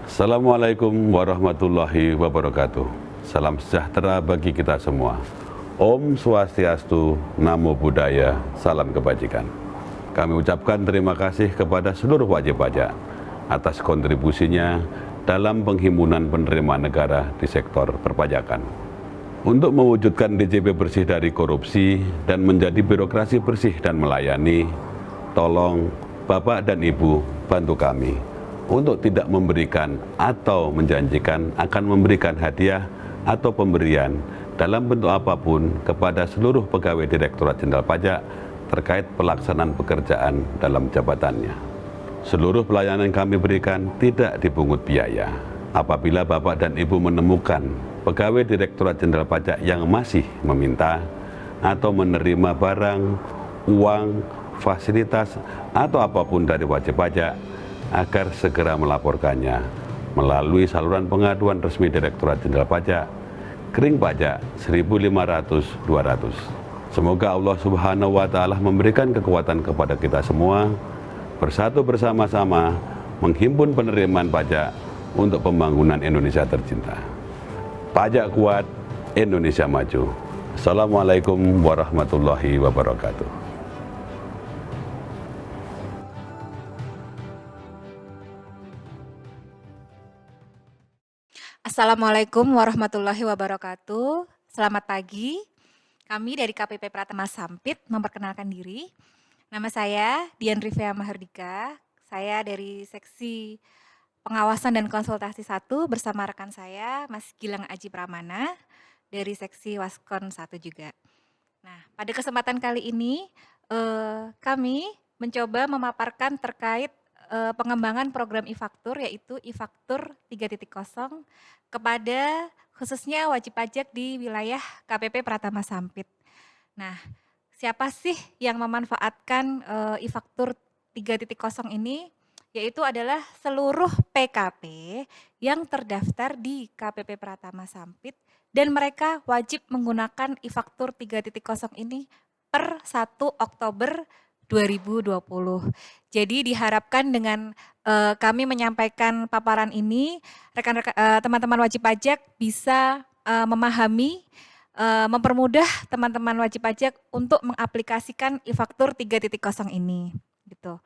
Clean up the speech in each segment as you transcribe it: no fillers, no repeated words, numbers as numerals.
Assalamualaikum warahmatullahi wabarakatuh. Salam sejahtera bagi kita semua. Om Swastiastu, Namo Buddhaya, salam kebajikan. Kami ucapkan terima kasih kepada seluruh wajib pajak atas kontribusinya dalam penghimpunan penerimaan negara di sektor perpajakan. Untuk mewujudkan DJP bersih dari korupsi dan menjadi birokrasi bersih dan melayani, tolong Bapak dan Ibu bantu kami untuk tidak memberikan atau menjanjikan akan memberikan hadiah atau pemberian dalam bentuk apapun kepada seluruh pegawai Direktorat Jenderal Pajak terkait pelaksanaan pekerjaan dalam jabatannya. Seluruh pelayanan yang kami berikan tidak dipungut biaya. Apabila Bapak dan Ibu menemukan pegawai Direktorat Jenderal Pajak yang masih meminta atau menerima barang, uang, fasilitas, atau apapun dari wajib pajak, agar segera melaporkannya melalui saluran pengaduan resmi Direktorat Jenderal Pajak, Kering Pajak 1500-200. Semoga Allah Subhanahu wa Ta'ala memberikan kekuatan kepada kita semua, bersatu bersama-sama menghimpun penerimaan pajak untuk pembangunan Indonesia tercinta. Pajak kuat, Indonesia maju. Assalamualaikum warahmatullahi wabarakatuh. Assalamualaikum warahmatullahi wabarakatuh. Selamat pagi. Kami dari KPP Pratama Sampit memperkenalkan diri. Nama saya Dian Rivea Mahardika. Saya dari Seksi Pengawasan dan Konsultasi 1 bersama rekan saya Mas Gilang Aji Pramana dari Seksi Waskon 1 juga. Nah, pada kesempatan kali ini kami mencoba memaparkan terkait pengembangan program e-faktur, yaitu e-faktur 3.0 kepada khususnya wajib pajak di wilayah KPP Pratama Sampit. Nah, siapa sih yang memanfaatkan e-faktur 3.0 ini? Yaitu adalah seluruh PKP yang terdaftar di KPP Pratama Sampit dan mereka wajib menggunakan e-faktur 3.0 ini per 1 Oktober 2020. Jadi diharapkan dengan kami menyampaikan paparan ini, teman-teman wajib pajak bisa memahami, mempermudah teman-teman wajib pajak untuk mengaplikasikan e-faktur 3.0 ini, gitu.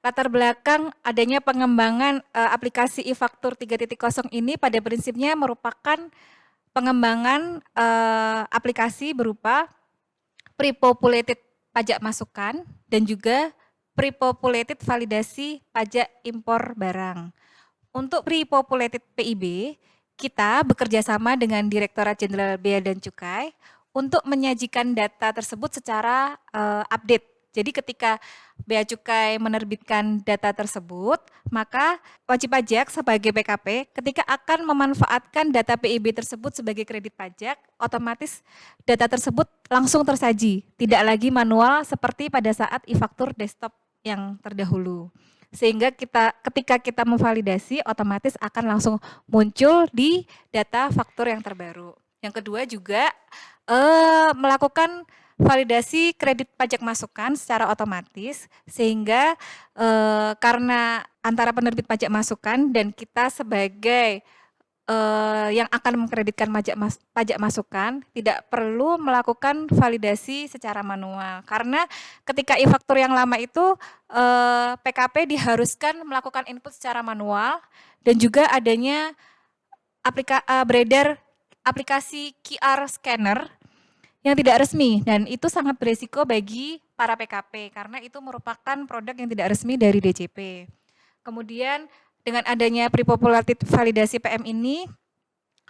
Latar belakang adanya pengembangan aplikasi e-faktur 3.0 ini pada prinsipnya merupakan pengembangan aplikasi berupa pre-populated pajak masukan dan juga pre-populated validasi pajak impor barang. Untuk pre-populated PIB, kita bekerja sama dengan Direktorat Jenderal Bea dan Cukai untuk menyajikan data tersebut secara update. Jadi ketika Bea Cukai menerbitkan data tersebut, maka wajib pajak sebagai PKP ketika akan memanfaatkan data PIB tersebut sebagai kredit pajak, otomatis data tersebut langsung tersaji, tidak lagi manual seperti pada saat e-faktur desktop yang terdahulu. Sehingga ketika kita memvalidasi, otomatis akan langsung muncul di data faktur yang terbaru. Yang kedua juga melakukan validasi kredit pajak masukan secara otomatis, sehingga karena antara penerbit pajak masukan dan kita sebagai yang akan mengkreditkan pajak masukan tidak perlu melakukan validasi secara manual. Karena ketika e-faktur yang lama itu PKP diharuskan melakukan input secara manual dan juga adanya beredar aplikasi QR scanner yang tidak resmi, dan itu sangat beresiko bagi para PKP karena itu merupakan produk yang tidak resmi dari DJP. Kemudian dengan adanya pre-populated validasi PM ini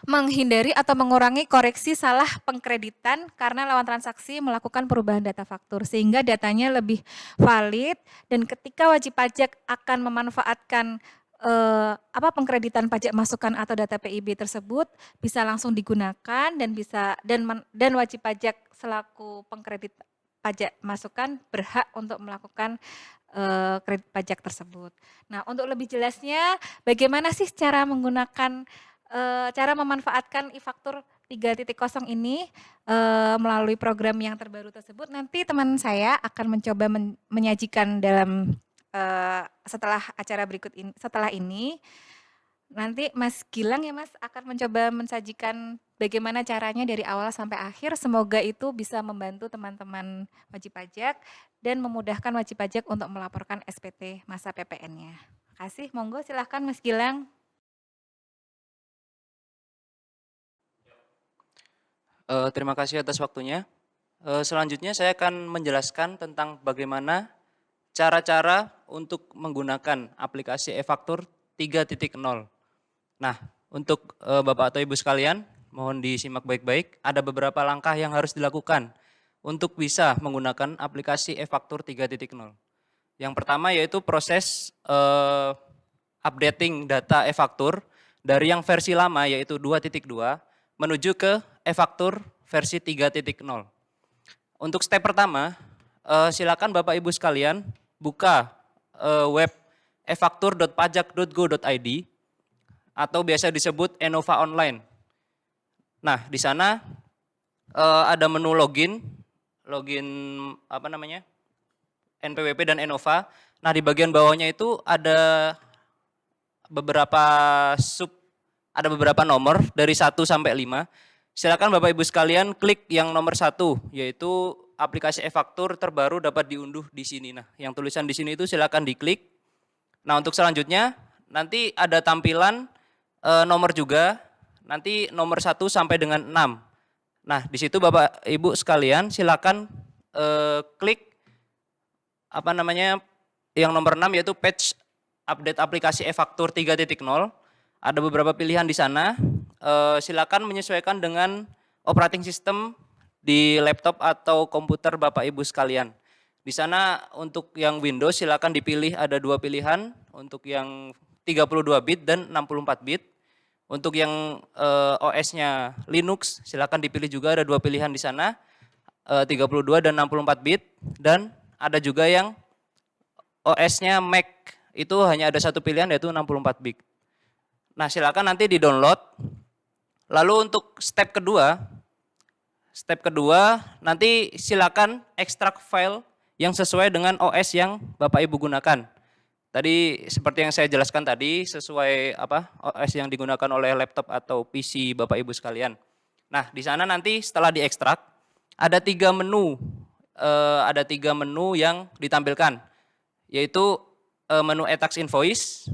menghindari atau mengurangi koreksi salah pengkreditan karena lawan transaksi melakukan perubahan data faktur sehingga datanya lebih valid, dan ketika wajib pajak akan memanfaatkan pengkreditan pajak masukan atau data PIB tersebut bisa langsung digunakan dan wajib pajak selaku pengkredit pajak masukan berhak untuk melakukan kredit pajak tersebut. Nah, untuk lebih jelasnya bagaimana sih cara memanfaatkan e-faktur 3.0 ini melalui program yang terbaru tersebut, nanti teman saya akan mencoba menyajikan dalam setelah acara berikut ini, setelah ini. Nanti Mas Gilang ya Mas akan mencoba mensajikan bagaimana caranya dari awal sampai akhir. Semoga itu bisa membantu teman-teman wajib pajak dan memudahkan wajib pajak untuk melaporkan SPT masa PPN-nya. Kasih, monggo silahkan Mas Gilang. Terima kasih atas waktunya. Selanjutnya saya akan menjelaskan tentang bagaimana cara-cara untuk menggunakan aplikasi e-faktur 3.0. Nah, untuk Bapak atau Ibu sekalian, mohon disimak baik-baik, ada beberapa langkah yang harus dilakukan untuk bisa menggunakan aplikasi e-faktur 3.0. Yang pertama yaitu proses updating data e-faktur dari yang versi lama yaitu 2.2 menuju ke e-faktur versi 3.0. Untuk step pertama, silakan Bapak Ibu sekalian buka web efaktur.pajak.go.id atau biasa disebut Enova Online. Nah, di sana ada menu login NPWP dan Enova. Nah, di bagian bawahnya itu ada beberapa nomor dari 1 sampai 5. Silakan Bapak Ibu sekalian klik yang nomor 1, yaitu aplikasi e-faktur terbaru dapat diunduh di sini. Nah, yang tulisan di sini itu silakan diklik. Nah, untuk selanjutnya nanti ada tampilan nomor juga, nanti nomor 1 sampai dengan 6. Nah, di situ Bapak Ibu sekalian silakan klik yang nomor 6 yaitu page update aplikasi e-faktur 3.0. Ada beberapa pilihan di sana. Silakan menyesuaikan dengan operating system di laptop atau komputer Bapak Ibu sekalian. Di sana untuk yang Windows silakan dipilih ada 2 pilihan, untuk yang 32 bit dan 64 bit. Untuk yang OS-nya Linux silakan dipilih juga ada 2 pilihan di sana, 32 dan 64 bit, dan ada juga yang OS-nya Mac itu hanya ada 1 pilihan yaitu 64 bit. Nah, silakan nanti di-download. Lalu untuk step kedua nanti silakan ekstrak file yang sesuai dengan OS yang Bapak Ibu gunakan. Tadi seperti yang saya jelaskan tadi, sesuai OS yang digunakan oleh laptop atau PC Bapak Ibu sekalian. Nah, di sana nanti setelah diekstrak ada 3 menu, yang ditampilkan, yaitu menu e-tax invoice,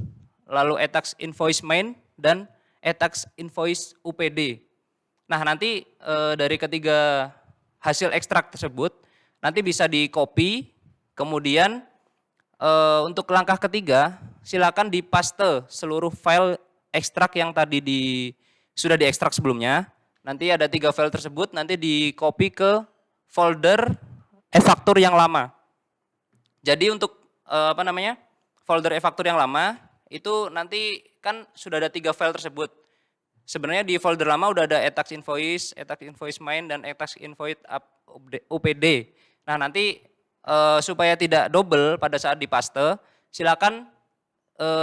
lalu e-tax invoice main, dan e-tax invoice UPD. Nah, nanti dari ketiga hasil ekstrak tersebut nanti bisa di-copy, kemudian untuk langkah ketiga silakan dipaste seluruh file ekstrak yang tadi sudah diekstrak sebelumnya. Nanti ada 3 file tersebut nanti di-copy ke folder e-faktur yang lama. Jadi untuk folder e-faktur yang lama itu nanti kan sudah ada 3 file tersebut. Sebenarnya di folder lama udah ada e-tax invoice main, dan e-tax invoice UPD. Nah, nanti supaya tidak double pada saat dipaste, silakan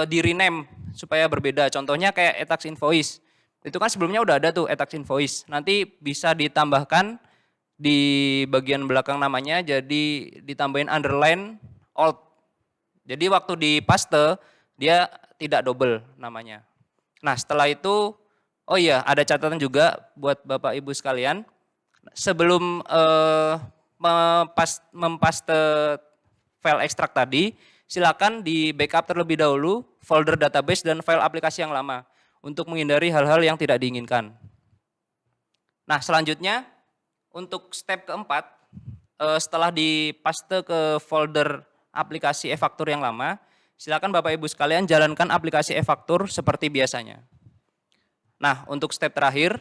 di-rename supaya berbeda. Contohnya kayak e-tax invoice. Itu kan sebelumnya udah ada tuh e-tax invoice. Nanti bisa ditambahkan di bagian belakang namanya, jadi ditambahin underline old. Jadi waktu dipaste dia tidak double namanya. Nah, setelah itu, oh iya, ada catatan juga buat Bapak Ibu sekalian. Sebelum mempaste file ekstrak tadi, silakan di backup terlebih dahulu folder database dan file aplikasi yang lama untuk menghindari hal-hal yang tidak diinginkan. Nah, selanjutnya untuk step keempat, setelah dipaste ke folder aplikasi e-faktur yang lama, silakan Bapak Ibu sekalian jalankan aplikasi e-faktur seperti biasanya. Nah, untuk step terakhir,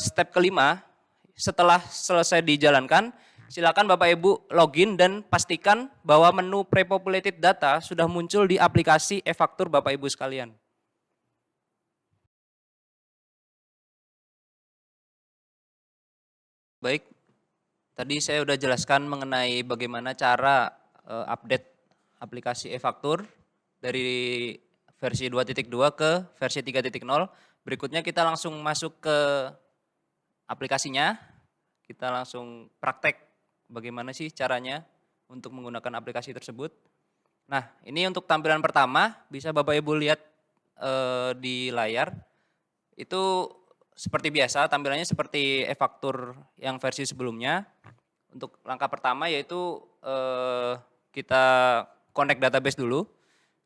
step kelima, setelah selesai dijalankan, silakan Bapak Ibu login dan pastikan bahwa menu pre-populated data sudah muncul di aplikasi e-faktur Bapak Ibu sekalian. Baik, tadi saya sudah jelaskan mengenai bagaimana cara update aplikasi e-faktur dari versi 2.2 ke versi 3.0. Berikutnya kita langsung masuk ke aplikasinya. Kita langsung praktek bagaimana sih caranya untuk menggunakan aplikasi tersebut. Nah, ini untuk tampilan pertama bisa Bapak Ibu lihat di layar itu seperti biasa, tampilannya seperti e-faktur yang versi sebelumnya. Untuk langkah pertama yaitu kita connect database dulu.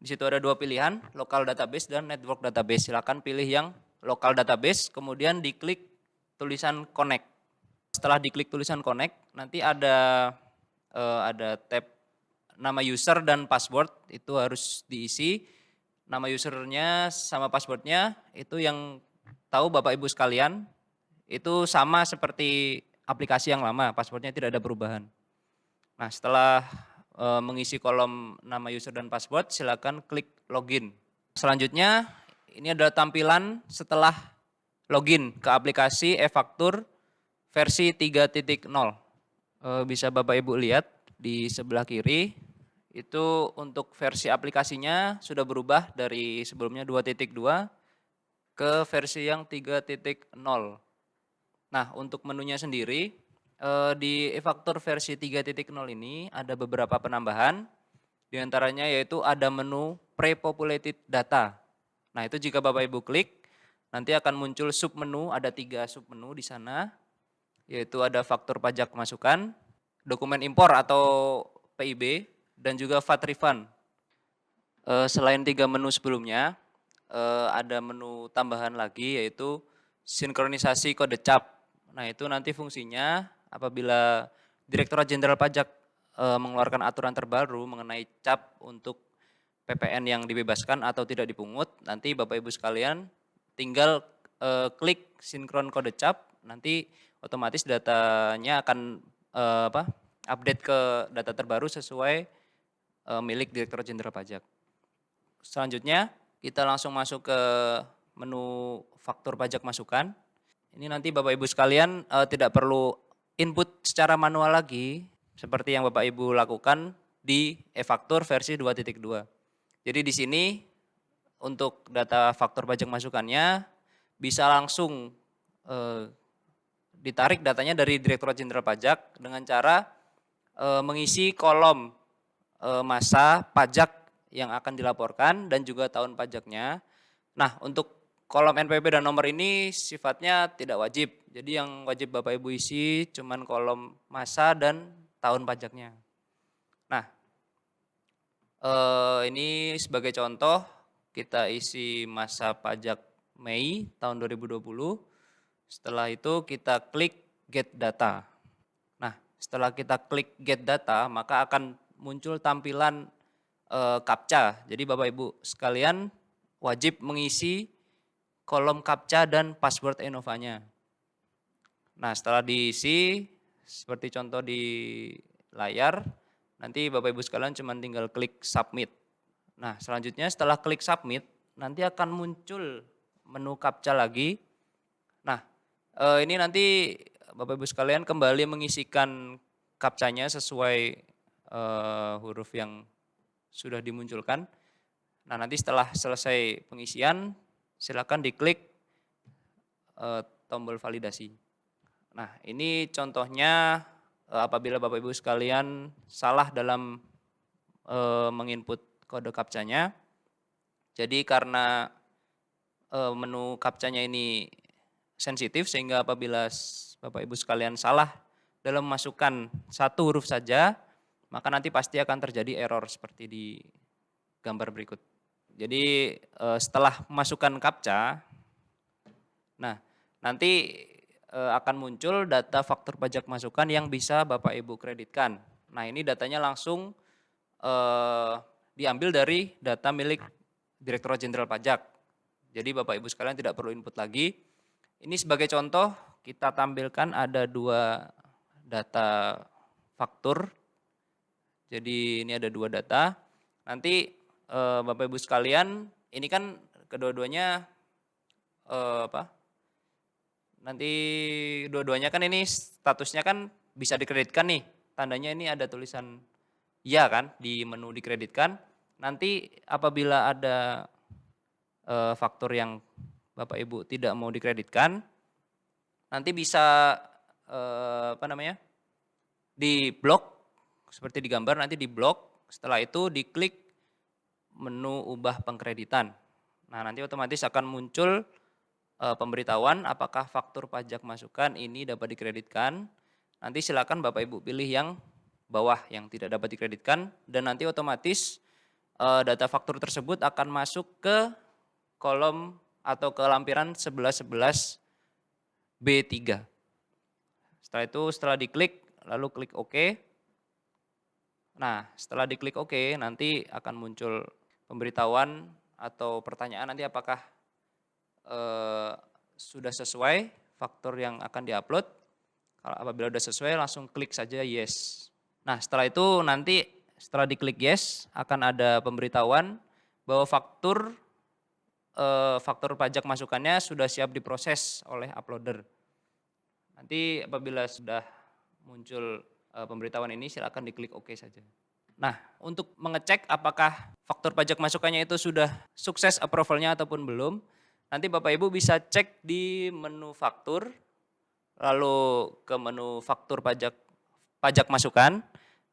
Di situ ada dua pilihan, local database dan network database. Silakan pilih yang local database, kemudian diklik tulisan connect. Setelah diklik tulisan connect, nanti ada tab nama user dan password, itu harus diisi. Nama usernya sama passwordnya itu yang tahu Bapak Ibu sekalian, itu sama seperti aplikasi yang lama, passwordnya tidak ada perubahan. Nah, setelah mengisi kolom nama user dan password, silakan klik login. Selanjutnya, ini adalah tampilan setelah login ke aplikasi e-faktur versi 3.0. Bisa Bapak Ibu lihat di sebelah kiri, itu untuk versi aplikasinya sudah berubah dari sebelumnya 2.2 ke versi yang 3.0. Nah, untuk menunya sendiri, di e-faktur versi 3.0 ini ada beberapa penambahan, diantaranya yaitu ada menu pre-populated data. Nah, itu jika Bapak Ibu klik, nanti akan muncul submenu, ada 3 submenu di sana, yaitu ada faktur pajak masukan, dokumen impor atau PIB, dan juga VAT refund. Selain 3 menu sebelumnya, ada menu tambahan lagi yaitu sinkronisasi kode cap. Nah, itu nanti fungsinya apabila Direktorat Jenderal Pajak mengeluarkan aturan terbaru mengenai cap untuk PPN yang dibebaskan atau tidak dipungut, nanti Bapak Ibu sekalian tinggal klik sinkron kode cap, nanti otomatis datanya akan update ke data terbaru sesuai milik Direktorat Jenderal Pajak. Selanjutnya kita langsung masuk ke menu faktur pajak masukan. Ini nanti Bapak Ibu sekalian tidak perlu input secara manual lagi seperti yang Bapak Ibu lakukan di e-faktur versi 2.2. Jadi di sini untuk data faktur pajak masukannya bisa langsung ditarik datanya dari Direktorat Jenderal Pajak dengan cara mengisi kolom masa pajak yang akan dilaporkan dan juga tahun pajaknya. Nah, untuk kolom NPWP dan nomor ini sifatnya tidak wajib. Jadi yang wajib Bapak Ibu isi cuman kolom masa dan tahun pajaknya. Nah, ini sebagai contoh kita isi masa pajak Mei tahun 2020. Setelah itu kita klik get data. Nah, setelah kita klik get data maka akan muncul tampilan CAPTCA. Jadi Bapak Ibu sekalian wajib mengisi kolom CAPTCA dan password Enova-nya. Nah, setelah diisi seperti contoh di layar, nanti Bapak Ibu sekalian cuma tinggal klik submit. Nah, selanjutnya setelah klik submit, nanti akan muncul menu CAPTCA lagi. Nah, ini nanti Bapak Ibu sekalian kembali mengisikan CAPTCA-nya sesuai huruf yang sudah dimunculkan. Nah, nanti setelah selesai pengisian, silakan diklik tombol validasi. Nah, ini contohnya apabila Bapak Ibu sekalian salah dalam menginput kode CAPTCA-nya. Jadi karena menu CAPTCA-nya ini sensitif sehingga apabila Bapak Ibu sekalian salah dalam memasukkan satu huruf saja, maka nanti pasti akan terjadi error seperti di gambar berikut. Jadi setelah memasukkan CAPTCA, nah nanti akan muncul data faktur pajak masukan yang bisa Bapak Ibu kreditkan. Nah, ini datanya langsung diambil dari data milik Direktorat Jenderal Pajak. Jadi Bapak Ibu sekalian tidak perlu input lagi. Ini sebagai contoh kita tampilkan ada 2 data faktur. Jadi ini ada 2 data. Nanti Bapak Ibu sekalian, ini kan kedua-duanya nanti dua-duanya kan ini statusnya kan bisa dikreditkan nih. Tandanya ini ada tulisan ya kan di menu dikreditkan. Nanti apabila ada faktur yang Bapak Ibu tidak mau dikreditkan, nanti bisa di blok seperti di gambar, nanti di blok. Setelah itu diklik menu ubah pengkreditan. Nah, nanti otomatis akan muncul pemberitahuan apakah faktur pajak masukan ini dapat dikreditkan. Nanti silakan Bapak Ibu pilih yang bawah yang tidak dapat dikreditkan dan nanti otomatis data faktur tersebut akan masuk ke kolom atau ke lampiran 1111 B3. Setelah itu setelah diklik lalu klik OK. Nah, setelah diklik OK nanti akan muncul pemberitahuan atau pertanyaan nanti apakah sudah sesuai faktur yang akan diupload. Kalau apabila sudah sesuai langsung klik saja yes. Nah, setelah itu nanti setelah diklik yes akan ada pemberitahuan bahwa faktur pajak masukannya sudah siap diproses oleh uploader. Nanti apabila sudah muncul pemberitahuan ini silakan diklik OK saja. Nah, untuk mengecek apakah faktur pajak masukannya itu sudah sukses approvalnya ataupun belum, nanti Bapak Ibu bisa cek di menu faktur, lalu ke menu faktur pajak masukan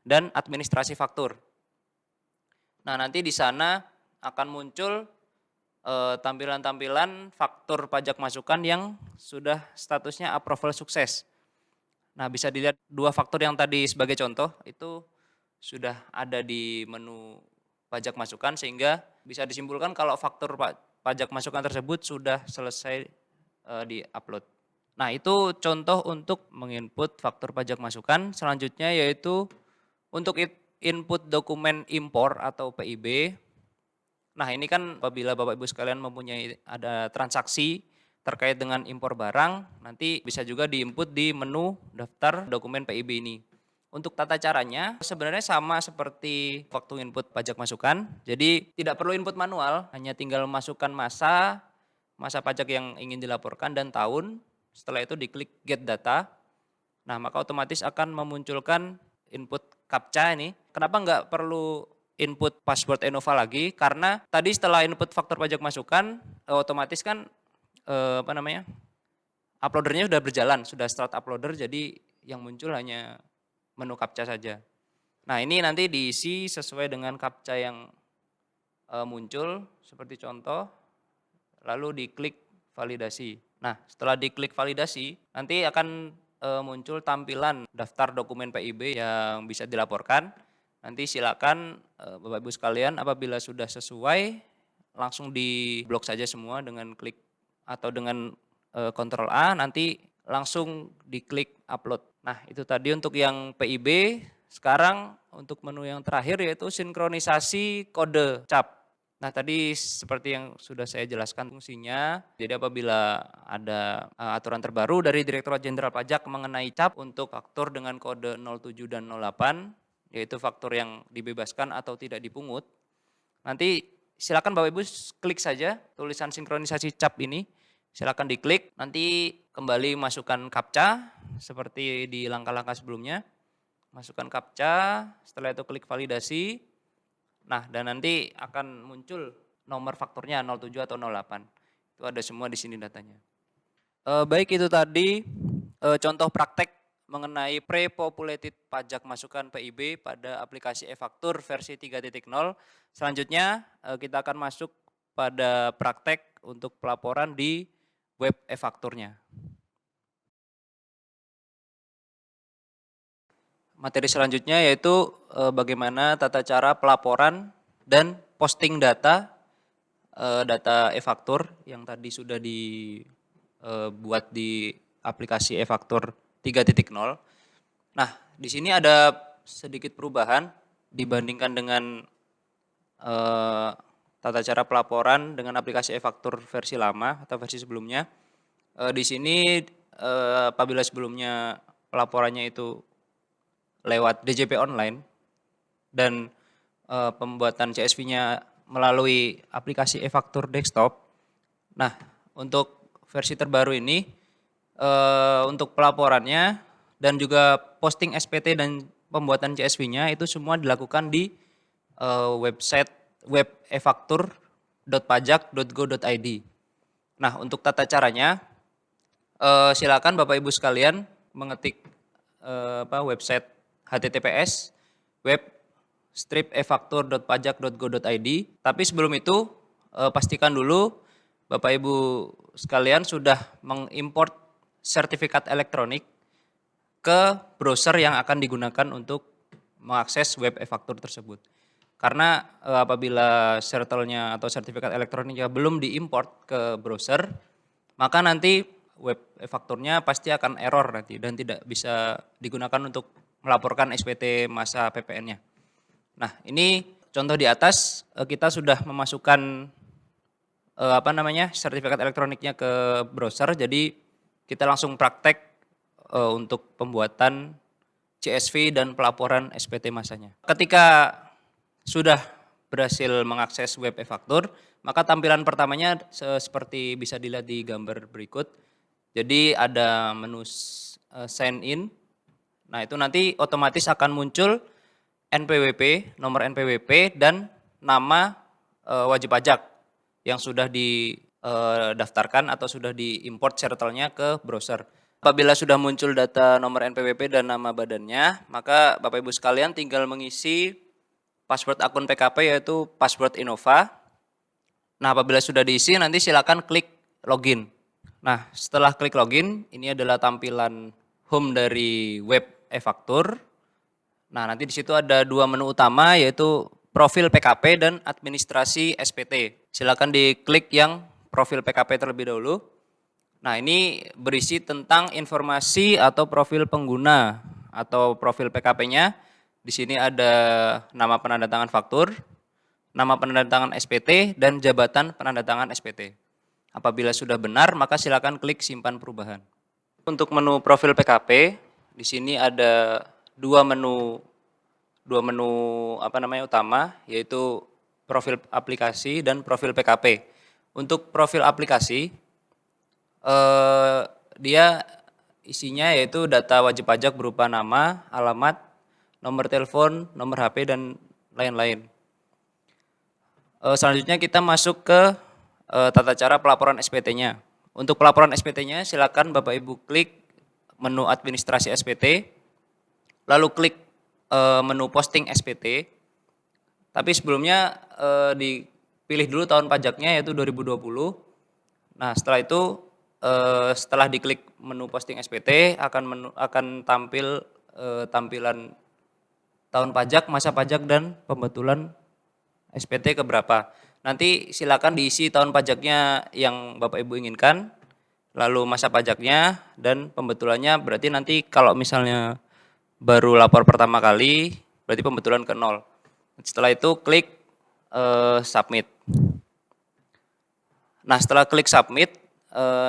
dan administrasi faktur. Nah, nanti di sana akan muncul tampilan-tampilan faktur pajak masukan yang sudah statusnya approval sukses. Nah, bisa dilihat dua faktur yang tadi sebagai contoh itu sudah ada di menu pajak masukan sehingga bisa disimpulkan kalau faktur pajak masukan tersebut sudah selesai di-upload. Nah, itu contoh untuk menginput faktur pajak masukan. Selanjutnya yaitu untuk input dokumen impor atau PIB. Nah, ini kan apabila Bapak Ibu sekalian mempunyai ada transaksi terkait dengan impor barang, nanti bisa juga diinput di menu daftar dokumen PIB ini. Untuk tata caranya sebenarnya sama seperti waktu input pajak masukan. Jadi tidak perlu input manual, hanya tinggal masukkan masa pajak yang ingin dilaporkan dan tahun. Setelah itu diklik get data. Nah, maka otomatis akan memunculkan input CAPTCHA ini. Kenapa nggak perlu input password Enova lagi? Karena tadi setelah input faktur pajak masukan, otomatis kan uploadernya sudah berjalan, sudah start uploader, jadi yang muncul hanya menu CAPTCHA saja. Nah, ini nanti diisi sesuai dengan CAPTCHA yang muncul, seperti contoh, lalu diklik validasi. Nah, setelah diklik validasi, nanti akan muncul tampilan daftar dokumen PIB yang bisa dilaporkan. Nanti silakan Bapak Ibu sekalian apabila sudah sesuai, langsung diblok saja semua dengan klik atau dengan Ctrl A, nanti langsung diklik upload. Nah, itu tadi untuk yang PIB. Sekarang untuk menu yang terakhir yaitu sinkronisasi kode CAP. Nah, tadi seperti yang sudah saya jelaskan fungsinya. Jadi apabila ada aturan terbaru dari Direktorat Jenderal Pajak mengenai CAP untuk faktur dengan kode 07 dan 08, yaitu faktur yang dibebaskan atau tidak dipungut, nanti silakan Bapak Ibu klik saja tulisan sinkronisasi CAP ini. Silakan diklik, nanti kembali masukkan CAPTCHA seperti di langkah-langkah sebelumnya. Masukkan CAPTCHA, setelah itu klik validasi. Nah, dan nanti akan muncul nomor fakturnya 07 atau 08. Itu ada semua di sini datanya. Baik, itu tadi contoh praktek mengenai pre-populated pajak masukan PIB pada aplikasi e-faktur versi 3.0. Selanjutnya kita akan masuk pada praktek untuk pelaporan di web e-fakturnya. Materi selanjutnya yaitu bagaimana tata cara pelaporan dan posting data e-faktur yang tadi sudah dibuat di aplikasi e-faktur 3.0. Nah, di sini ada sedikit perubahan dibandingkan dengan tata cara pelaporan dengan aplikasi e-faktur versi lama atau versi sebelumnya. Di sini apabila sebelumnya pelaporannya itu lewat DJP online dan pembuatan CSV-nya melalui aplikasi e-faktur desktop. Nah, untuk versi terbaru ini untuk pelaporannya dan juga posting SPT dan pembuatan CSV-nya itu semua dilakukan di website web efaktur.pajak.go.id. Nah, untuk tata caranya silakan Bapak Ibu sekalian mengetik website https web-efaktur.pajak.go.id. Tapi sebelum itu pastikan dulu Bapak Ibu sekalian sudah mengimport sertifikat elektronik ke browser yang akan digunakan untuk mengakses web e-faktur tersebut. Karena apabila sertelnya atau sertifikat elektroniknya belum diimport ke browser, maka nanti web e-fakturnya pasti akan error nanti dan tidak bisa digunakan untuk melaporkan SPT masa PPN-nya. Nah, ini contoh di atas kita sudah memasukkan sertifikat elektroniknya ke browser. Jadi kita langsung praktek untuk pembuatan CSV dan pelaporan SPT masanya. Ketika sudah berhasil mengakses web e-faktur, maka tampilan pertamanya seperti bisa dilihat di gambar berikut. Jadi ada menu sign in. Nah, itu nanti otomatis akan muncul NPWP, nomor NPWP dan nama wajib pajak yang sudah didaftarkan atau sudah diimport sertelnya ke browser. Apabila sudah muncul data nomor NPWP dan nama badannya, maka Bapak Ibu sekalian tinggal mengisi password akun PKP yaitu password Innova. Nah, apabila sudah diisi nanti silakan klik login. Nah, setelah klik login, ini adalah tampilan home dari web e-faktur. Nah, nanti di situ ada dua menu utama yaitu profil PKP dan administrasi SPT. Silakan diklik yang profil PKP terlebih dahulu. Nah, ini berisi tentang informasi atau profil pengguna atau profil PKP-nya. Di sini ada nama penandatangan faktur, nama penandatangan SPT, dan jabatan penandatangan SPT. Apabila sudah benar, maka silakan klik simpan perubahan. Untuk menu profil PKP, di sini ada dua menu utama, yaitu profil aplikasi dan profil PKP. Untuk profil aplikasi, dia isinya yaitu data wajib pajak berupa nama, alamat, nomor telepon, nomor HP, dan lain-lain. Selanjutnya kita masuk ke tata cara pelaporan SPT-nya. Untuk pelaporan SPT-nya silakan Bapak Ibu klik menu administrasi SPT, lalu klik menu posting SPT. Tapi sebelumnya dipilih dulu tahun pajaknya yaitu 2020. Nah, setelah itu setelah diklik menu posting SPT akan tampil tampilan tahun pajak, masa pajak, dan pembetulan SPT keberapa. Nanti silakan diisi tahun pajaknya yang Bapak Ibu inginkan, lalu masa pajaknya dan pembetulannya. Berarti nanti kalau misalnya baru lapor pertama kali, berarti pembetulan ke 0. Setelah itu klik submit. Nah, setelah klik submit,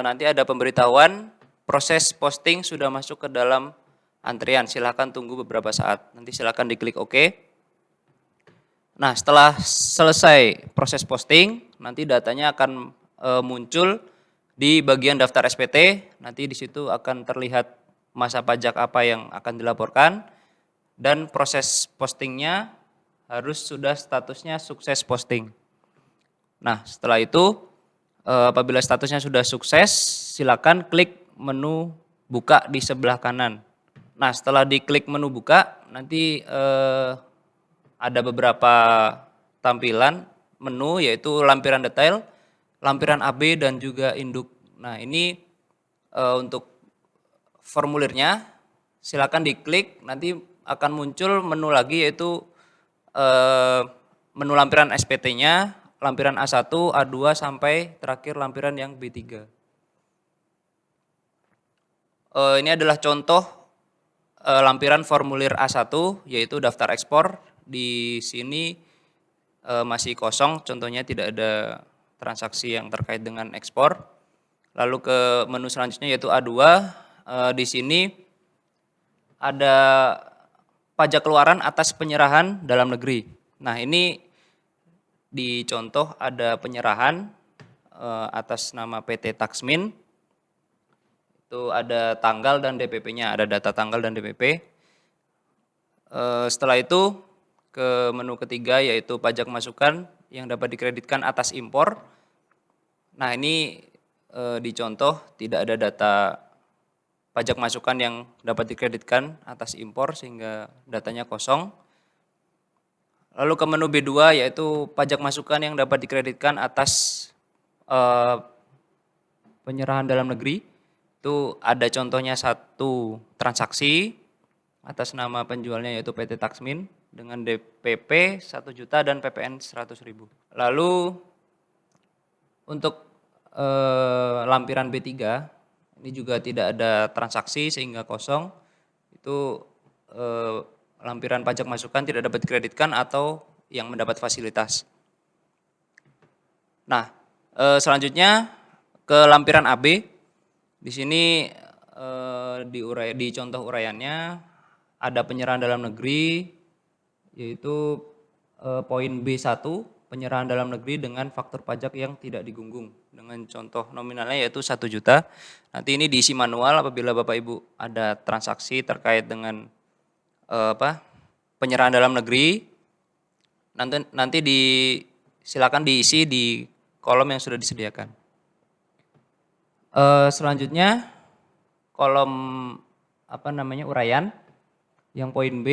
nanti ada pemberitahuan proses posting sudah masuk ke dalam antrian. Silakan tunggu beberapa saat. Nanti silakan diklik OK. Nah, setelah selesai proses posting, nanti datanya akan muncul di bagian daftar SPT. Nanti di situ akan terlihat masa pajak apa yang akan dilaporkan dan proses postingnya harus sudah statusnya sukses posting. Nah, setelah itu apabila statusnya sudah sukses, silakan klik menu buka di sebelah kanan. Nah, setelah diklik menu buka, nanti ada beberapa tampilan menu yaitu lampiran detail, lampiran AB, dan juga induk. Nah, ini untuk formulirnya silakan diklik, nanti akan muncul menu lagi yaitu menu lampiran SPT-nya, lampiran A1, A2, sampai terakhir lampiran yang B3. Ini adalah contoh lampiran formulir A1 yaitu daftar ekspor. Di sini masih kosong, contohnya tidak ada transaksi yang terkait dengan ekspor. Lalu ke menu selanjutnya yaitu A2. Di sini ada pajak keluaran atas penyerahan dalam negeri. Nah, ini di contoh ada penyerahan atas nama PT Taxmin. Itu ada tanggal dan DPP-nya, ada data tanggal dan DPP. Setelah itu ke menu ketiga yaitu pajak masukan yang dapat dikreditkan atas impor. Nah, ini dicontoh tidak ada data pajak masukan yang dapat dikreditkan atas impor sehingga datanya kosong. Lalu ke menu B2 yaitu pajak masukan yang dapat dikreditkan atas eh, penyerahan dalam negeri. Itu ada contohnya satu transaksi atas nama penjualnya yaitu PT Taxmin dengan DPP 1 juta dan PPN 100.000. Lalu untuk lampiran B3 ini juga tidak ada transaksi sehingga kosong. Itu lampiran pajak masukan tidak dapat dikreditkan atau yang mendapat fasilitas. Nah, selanjutnya ke lampiran AB. Di sini di contoh uraiannya ada penyerahan dalam negeri yaitu poin B1, penyerahan dalam negeri dengan faktur pajak yang tidak digunggung dengan contoh nominalnya yaitu 1 juta. Nanti ini diisi manual apabila Bapak Ibu ada transaksi terkait dengan penyerahan dalam negeri. Nanti silakan diisi di kolom yang sudah disediakan. Selanjutnya kolom uraian yang poin B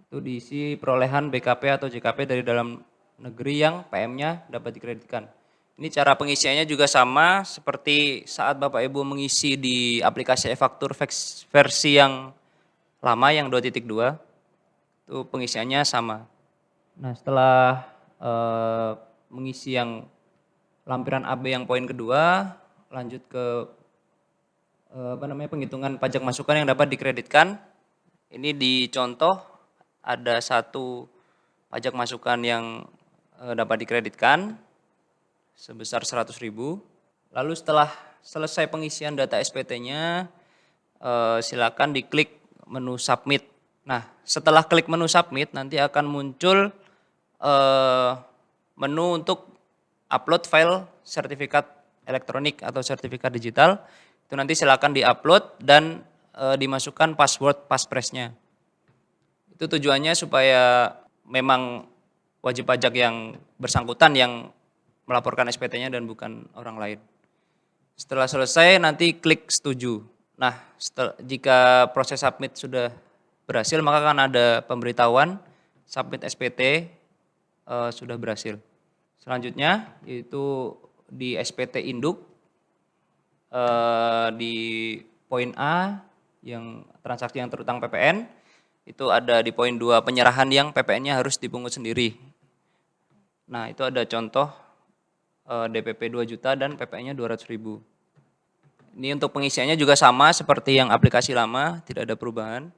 itu diisi perolehan BKP atau JKP dari dalam negeri yang PM-nya dapat dikreditkan. Ini cara pengisiannya juga sama seperti saat Bapak Ibu mengisi di aplikasi e-faktur versi yang lama yang 2.2, itu pengisiannya sama. Nah, setelah mengisi yang lampiran AB yang poin kedua, lanjut ke penghitungan pajak masukan yang dapat dikreditkan. Ini dicontoh ada satu pajak masukan yang dapat dikreditkan sebesar 100.000. Lalu setelah selesai pengisian data SPT-nya, silakan diklik menu submit. Nah, setelah klik menu submit nanti akan muncul menu untuk upload file sertifikat elektronik atau sertifikat digital. Itu nanti silakan diupload dan dimasukkan password passphrase-nya. Itu tujuannya supaya memang wajib pajak yang bersangkutan yang melaporkan SPT-nya dan bukan orang lain. Setelah selesai nanti klik setuju. Nah, jika proses submit sudah berhasil maka akan ada pemberitahuan submit SPT sudah berhasil. Selanjutnya yaitu di SPT induk di poin A yang transaksi yang terutang PPN itu ada di poin 2 penyerahan yang PPN-nya harus dipungut sendiri. Nah, itu ada contoh DPP 2 juta dan PPN-nya 200.000. Ini untuk pengisiannya juga sama seperti yang aplikasi lama, tidak ada perubahan.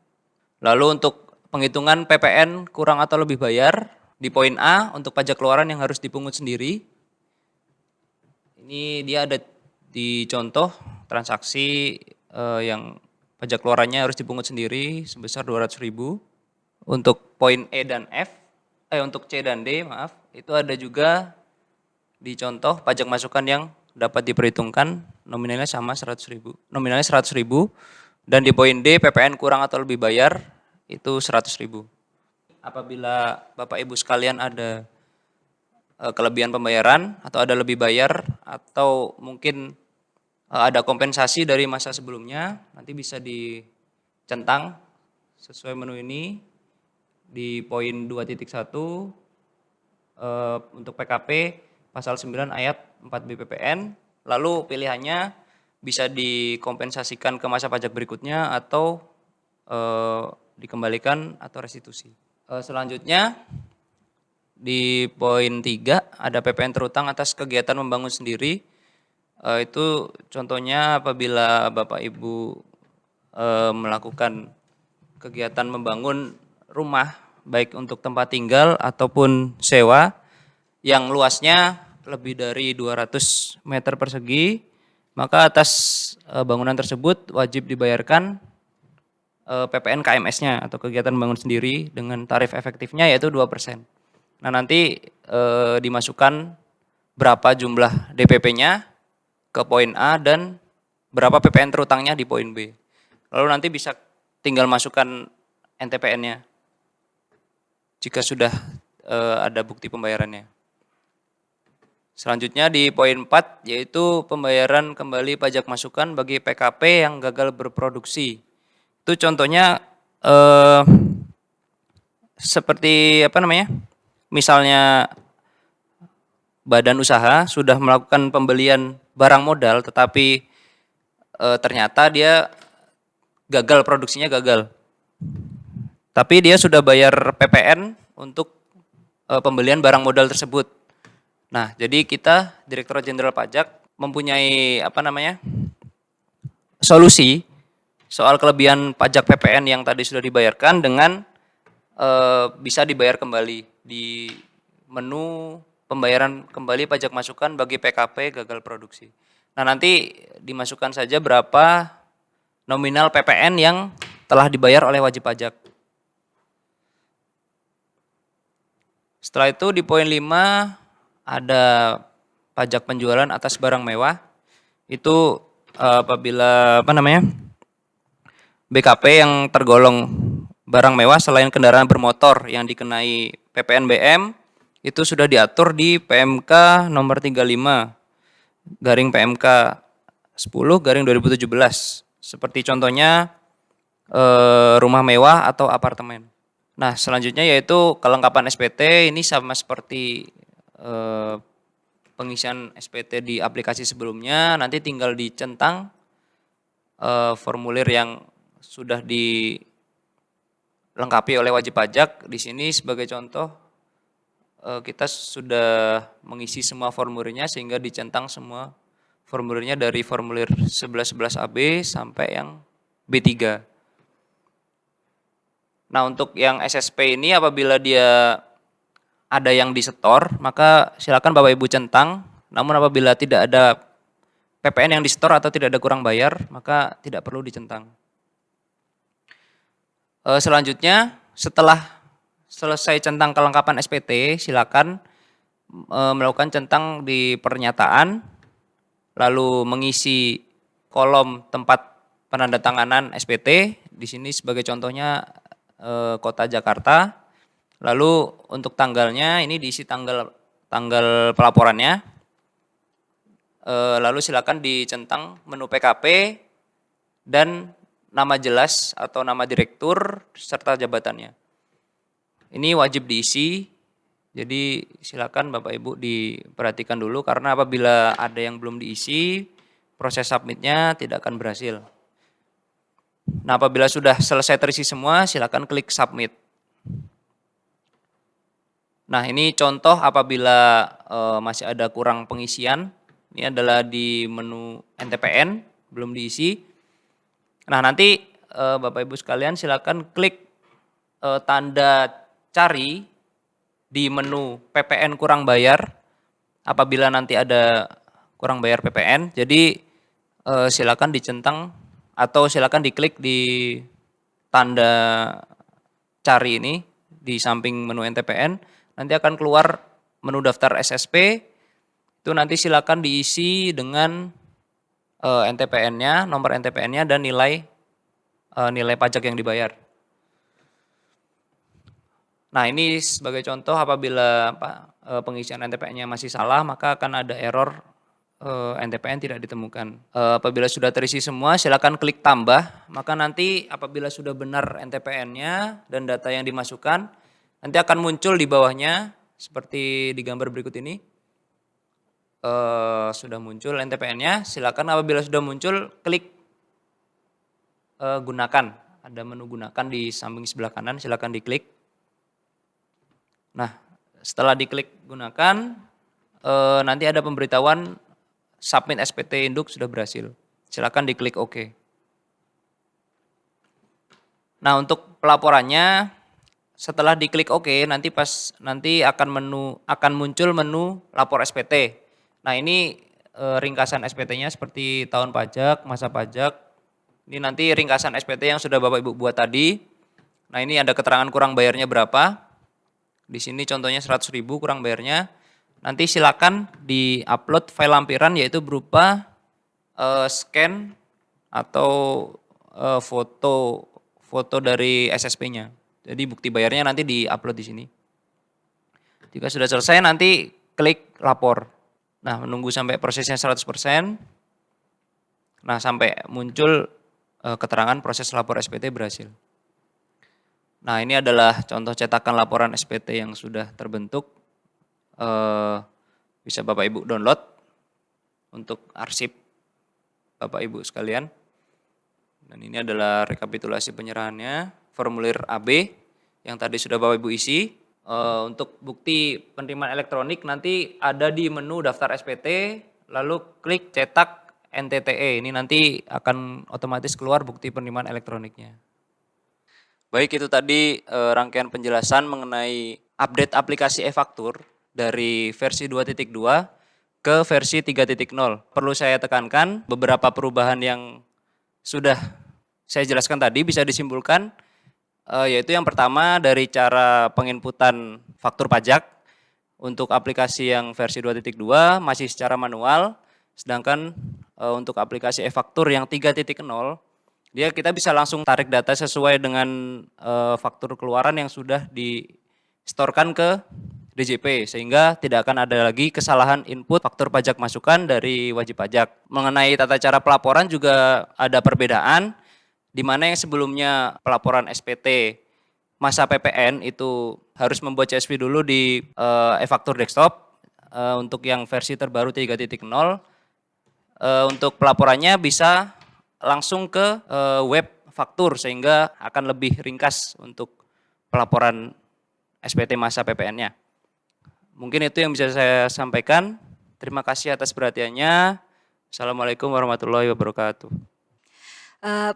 Lalu untuk penghitungan PPN kurang atau lebih bayar di poin A untuk pajak keluaran yang harus dipungut sendiri. Ini dia ada di contoh transaksi yang pajak keluarannya harus dipungut sendiri sebesar 200.000. Untuk poin E dan F, untuk C dan D maaf, itu ada juga di contoh pajak masukan yang dapat diperhitungkan nominalnya sama 100.000. Nominalnya 100.000 dan di poin D PPN kurang atau lebih bayar itu 100.000. Apabila Bapak Ibu sekalian ada kelebihan pembayaran atau ada lebih bayar atau mungkin ada kompensasi dari masa sebelumnya, nanti bisa dicentang sesuai menu ini di poin 2.1 untuk PKP pasal 9 ayat 4 BPPN, lalu pilihannya bisa dikompensasikan ke masa pajak berikutnya atau dikembalikan atau restitusi. Selanjutnya di poin 3 ada PPN terutang atas kegiatan membangun sendiri. Itu contohnya apabila Bapak Ibu melakukan kegiatan membangun rumah baik untuk tempat tinggal ataupun sewa yang luasnya lebih dari 200 meter persegi, maka atas bangunan tersebut wajib dibayarkan PPN KMS-nya atau kegiatan membangun sendiri dengan tarif efektifnya yaitu 2%. Nah, nanti dimasukkan berapa jumlah DPP-nya ke poin A dan berapa PPN terutangnya di poin B. Lalu nanti bisa tinggal masukkan NTPN-nya jika sudah ada bukti pembayarannya. Selanjutnya di poin 4 yaitu pembayaran kembali pajak masukan bagi PKP yang gagal berproduksi. Itu contohnya seperti apa namanya? Misalnya badan usaha sudah melakukan pembelian barang modal tetapi ternyata dia gagal, produksinya gagal. Tapi dia sudah bayar PPN untuk pembelian barang modal tersebut. Nah, jadi kita Direktorat Jenderal Pajak mempunyai apa namanya? Solusi soal kelebihan pajak PPN yang tadi sudah dibayarkan dengan bisa dibayar kembali di menu pembayaran kembali pajak masukan bagi PKP gagal produksi. Nah, nanti dimasukkan saja berapa nominal PPN yang telah dibayar oleh wajib pajak. Setelah itu di poin 5 ada pajak penjualan atas barang mewah. Itu apabila apa namanya? BKP yang tergolong barang mewah selain kendaraan bermotor yang dikenai PPNBM itu sudah diatur di PMK nomor 35 garing PMK 10 garing 2017. Seperti contohnya rumah mewah atau apartemen. Nah, selanjutnya yaitu kelengkapan SPT. Ini sama seperti pengisian SPT di aplikasi sebelumnya, nanti tinggal dicentang formulir yang sudah dilengkapi oleh wajib pajak. Di sini sebagai contoh kita sudah mengisi semua formulirnya sehingga dicentang semua formulirnya dari formulir 1111 AB sampai yang B3. Nah, untuk yang SSP ini apabila dia ada yang disetor, maka silakan Bapak Ibu centang. Namun apabila tidak ada PPN yang disetor atau tidak ada kurang bayar, maka tidak perlu dicentang. Selanjutnya, setelah selesai centang kelengkapan SPT, silakan melakukan centang di pernyataan, lalu mengisi kolom tempat penandatanganan SPT. Di sini sebagai contohnya Kota Jakarta. Lalu untuk tanggalnya ini diisi tanggal pelaporannya. Lalu silakan dicentang menu PKP dan nama jelas atau nama direktur serta jabatannya. Ini wajib diisi. Jadi silakan Bapak Ibu diperhatikan dulu karena apabila ada yang belum diisi, proses submitnya tidak akan berhasil. Nah, apabila sudah selesai terisi semua, silakan klik submit. Nah, ini contoh apabila masih ada kurang pengisian. Ini adalah di menu NTPN, belum diisi. Nah, nanti Bapak Ibu sekalian silakan klik tanda cari di menu PPN kurang bayar. Apabila nanti ada kurang bayar PPN, jadi silakan dicentang atau silakan diklik di tanda cari ini di samping menu NTPN, nanti akan keluar menu daftar SSP, itu nanti silakan diisi dengan NTPN-nya, nomor NTPN-nya dan nilai pajak yang dibayar. Nah, ini sebagai contoh apabila pengisian NTPN-nya masih salah, maka akan ada error NTPN tidak ditemukan. Apabila sudah terisi semua, silakan klik tambah. Maka nanti apabila sudah benar NTPN-nya dan data yang dimasukkan, nanti akan muncul di bawahnya seperti di gambar berikut ini. Sudah muncul NTPN-nya. Silakan apabila sudah muncul, klik gunakan. Ada menu gunakan di samping sebelah kanan. Silakan diklik. Nah, setelah diklik gunakan, nanti ada pemberitahuan submit SPT induk sudah berhasil. Silakan diklik OK. Nah, untuk pelaporannya setelah diklik OK nanti akan muncul menu lapor SPT. Nah, ini ringkasan SPT-nya seperti tahun pajak, masa pajak. Ini nanti ringkasan SPT yang sudah Bapak Ibu buat tadi. Nah, ini ada keterangan kurang bayarnya berapa. Di sini contohnya 100.000 kurang bayarnya. Nanti silakan di-upload file lampiran yaitu berupa scan atau foto dari SSP-nya. Jadi bukti bayarnya nanti di-upload di sini. Jika sudah selesai nanti klik lapor. Nah, menunggu sampai prosesnya 100%. Nah, sampai muncul keterangan proses lapor SPT berhasil. Nah, ini adalah contoh cetakan laporan SPT yang sudah terbentuk. Bisa Bapak Ibu download untuk arsip Bapak Ibu sekalian. Dan ini adalah rekapitulasi penyerahannya, formulir AB yang tadi sudah Bapak Ibu isi. Untuk bukti penerimaan elektronik nanti ada di menu daftar SPT, lalu klik cetak NTTE. Ini nanti akan otomatis keluar bukti penerimaan elektroniknya. Baik, itu tadi rangkaian penjelasan mengenai update aplikasi e-faktur dari versi 2.2 ke versi 3.0. Perlu saya tekankan beberapa perubahan yang sudah saya jelaskan tadi bisa disimpulkan, yaitu yang pertama dari cara penginputan faktur pajak untuk aplikasi yang versi 2.2 masih secara manual, sedangkan untuk aplikasi e-faktur yang 3.0 dia kita bisa langsung tarik data sesuai dengan faktur keluaran yang sudah distorkan ke DJP, sehingga tidak akan ada lagi kesalahan input faktur pajak masukan dari wajib pajak. Mengenai tata cara pelaporan juga ada perbedaan, di mana yang sebelumnya pelaporan SPT masa PPN itu harus membuat CSV dulu di e-faktur desktop. Untuk yang versi terbaru 3.0, untuk pelaporannya bisa langsung ke web faktur, sehingga akan lebih ringkas untuk pelaporan SPT masa PPN-nya. Mungkin itu yang bisa saya sampaikan. Terima kasih atas perhatiannya. Assalamualaikum warahmatullahi wabarakatuh.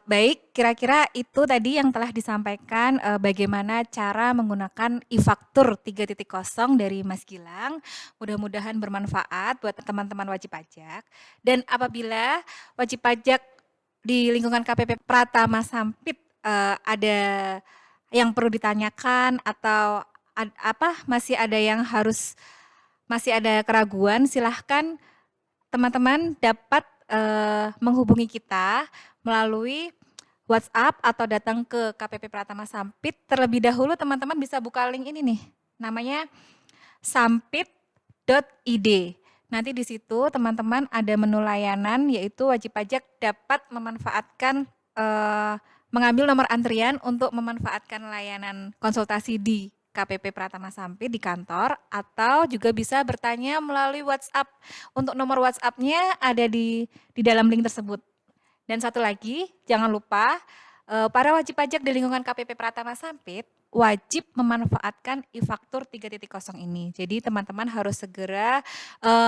Baik, kira-kira itu tadi yang telah disampaikan bagaimana cara menggunakan e-faktur 3.0 dari Mas Gilang. Mudah-mudahan bermanfaat buat teman-teman wajib pajak. Dan apabila wajib pajak di lingkungan KPP Pratama Sampit ada yang perlu ditanyakan atau masih ada keraguan, silahkan teman-teman dapat menghubungi kita melalui WhatsApp atau datang ke KPP Pratama Sampit. Terlebih dahulu teman-teman bisa buka link ini nih, namanya sampit.id. Nanti di situ teman-teman ada menu layanan, yaitu wajib pajak dapat memanfaatkan mengambil nomor antrian untuk memanfaatkan layanan konsultasi di KPP Pratama Sampit di kantor, atau juga bisa bertanya melalui WhatsApp. Untuk nomor WhatsApp-nya ada di dalam link tersebut. Dan satu lagi, jangan lupa para wajib pajak di lingkungan KPP Pratama Sampit wajib memanfaatkan e-faktur 3.0 ini. Jadi teman-teman harus segera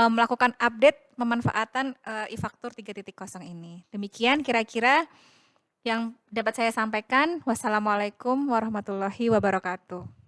melakukan update pemanfaatan e-faktur 3.0 ini. Demikian kira-kira yang dapat saya sampaikan. Wassalamualaikum warahmatullahi wabarakatuh.